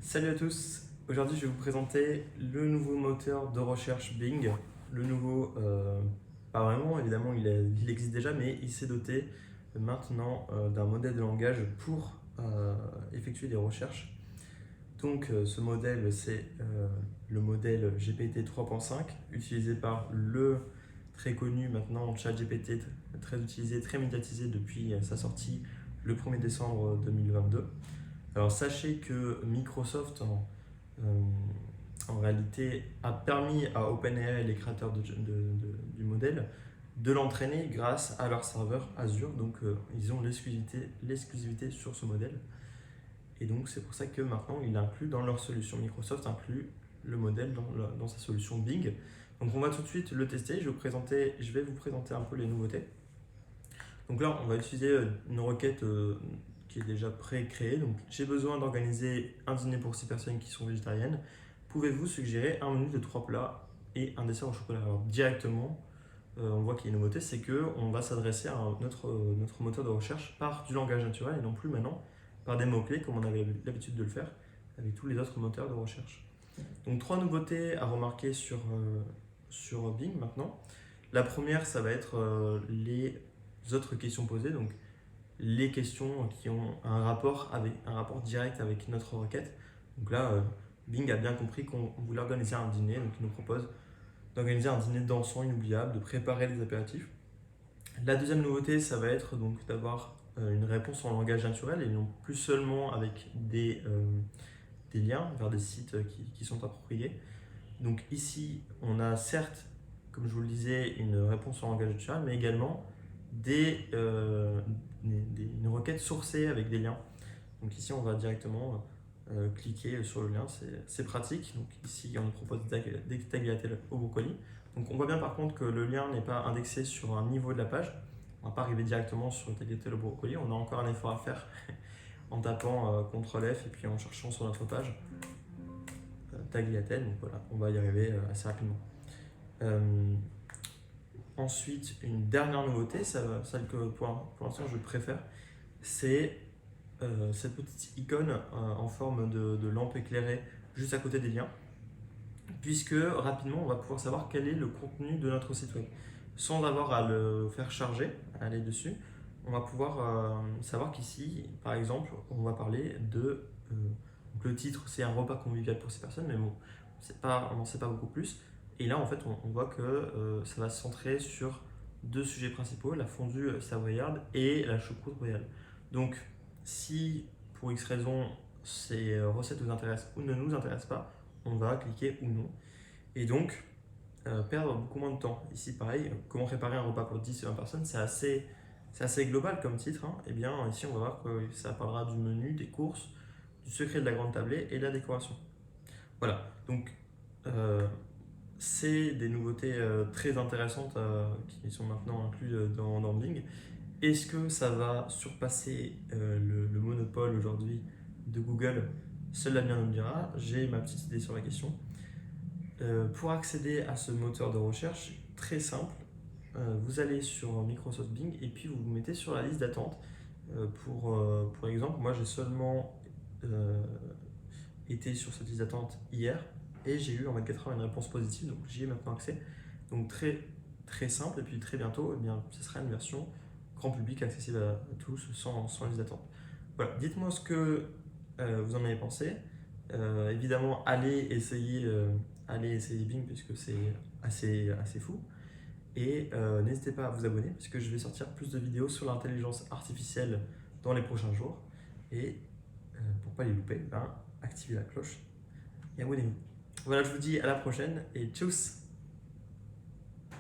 Salut à tous, aujourd'hui je vais vous présenter le nouveau moteur de recherche Bing. Le nouveau, pas vraiment, évidemment il existe déjà, mais il s'est doté maintenant d'un modèle de langage pour effectuer des recherches. Donc ce modèle c'est le modèle GPT 3.5 utilisé par le très connu maintenant ChatGPT, très utilisé, très médiatisé depuis sa sortie le 1er décembre 2022. Alors sachez que Microsoft en réalité a permis à OpenAI, les créateurs du modèle, de l'entraîner grâce à leur serveur Azure. Donc ils ont l'exclusivité sur ce modèle. Et donc c'est pour ça que maintenant il inclut dans leur solution, Microsoft inclut le modèle dans sa solution Bing. Donc on va tout de suite le tester, je vais vous présenter un peu les nouveautés. Donc là on va utiliser une requête qui est déjà pré-créée. Donc j'ai besoin d'organiser un dîner pour 6 personnes qui sont végétariennes. Pouvez-vous suggérer un menu de 3 plats et un dessert au chocolat? Alors directement, on voit qu'il y a une nouveauté, c'est qu'on va s'adresser à notre moteur de recherche par du langage naturel et non plus maintenant par des mots-clés comme on avait l'habitude de le faire avec tous les autres moteurs de recherche. Donc 3 nouveautés à remarquer sur Bing maintenant. La première, ça va être les autres questions posées, donc les questions qui ont un rapport direct avec notre requête. Donc là, Bing a bien compris qu'on voulait organiser un dîner, donc il nous propose d'organiser un dîner dansant inoubliable, de préparer les apéritifs. La deuxième nouveauté, ça va être donc d'avoir une réponse en langage naturel et non plus seulement avec des liens vers des sites qui sont appropriés. Donc ici, on a certes, comme je vous le disais, une réponse en langage naturel, mais également une requête sourcée avec des liens. Donc ici, on va directement cliquer sur le lien, c'est pratique. Donc ici, on nous propose des tagliatelles au brocoli. Donc on voit bien par contre que le lien n'est pas indexé sur un niveau de la page. On ne va pas arriver directement sur le tagliatelle au brocoli. On a encore un effort à faire en tapant CTRL F et puis en cherchant sur notre page tagliatelle. Donc voilà, on va y arriver assez rapidement. Ensuite, une dernière nouveauté, celle que pour l'instant je préfère, c'est cette petite icône en forme de lampe éclairée juste à côté des liens, puisque rapidement on va pouvoir savoir quel est le contenu de notre site web. Sans avoir à le faire charger, à aller dessus, on va pouvoir savoir qu'ici, par exemple, on va parler de... donc le titre, c'est un repas convivial pour ces personnes, mais bon, on n'en sait pas beaucoup plus. Et là, en fait, on voit que ça va se centrer sur 2 sujets principaux, la fondue savoyarde et la choucroute royale. Donc, si pour X raison ces recettes nous intéressent ou ne nous intéressent pas, on va cliquer ou non. Et donc, perdre beaucoup moins de temps. Ici, pareil, comment préparer un repas pour 10 et 20 personnes, c'est assez global comme titre. Hein. Et bien, ici, on va voir que ça parlera du menu, des courses, du secret de la grande tablée et de la décoration. Voilà, donc c'est des nouveautés très intéressantes qui sont maintenant incluses dans Bing. Est-ce que ça va surpasser le monopole aujourd'hui de Google? Seul l'avenir nous le dira. J'ai ma petite idée sur la question. Pour accéder à ce moteur de recherche, très simple, vous allez sur Microsoft Bing et puis vous vous mettez sur la liste d'attente. Pour exemple, moi j'ai seulement été sur cette liste d'attente hier et j'ai eu en 24 heures une réponse positive, donc j'y ai maintenant accès. Donc très, très simple, et puis très bientôt, eh bien, ce sera une version grand public accessible à tous sans liste d'attente. Voilà, dites-moi ce que vous en avez pensé. Évidemment, allez essayer Bing puisque c'est assez fou. Et n'hésitez pas à vous abonner parce que je vais sortir plus de vidéos sur l'intelligence artificielle dans les prochains jours. Et pour ne pas les louper, activez la cloche et abonnez-vous. Voilà, je vous dis à la prochaine et tchuss!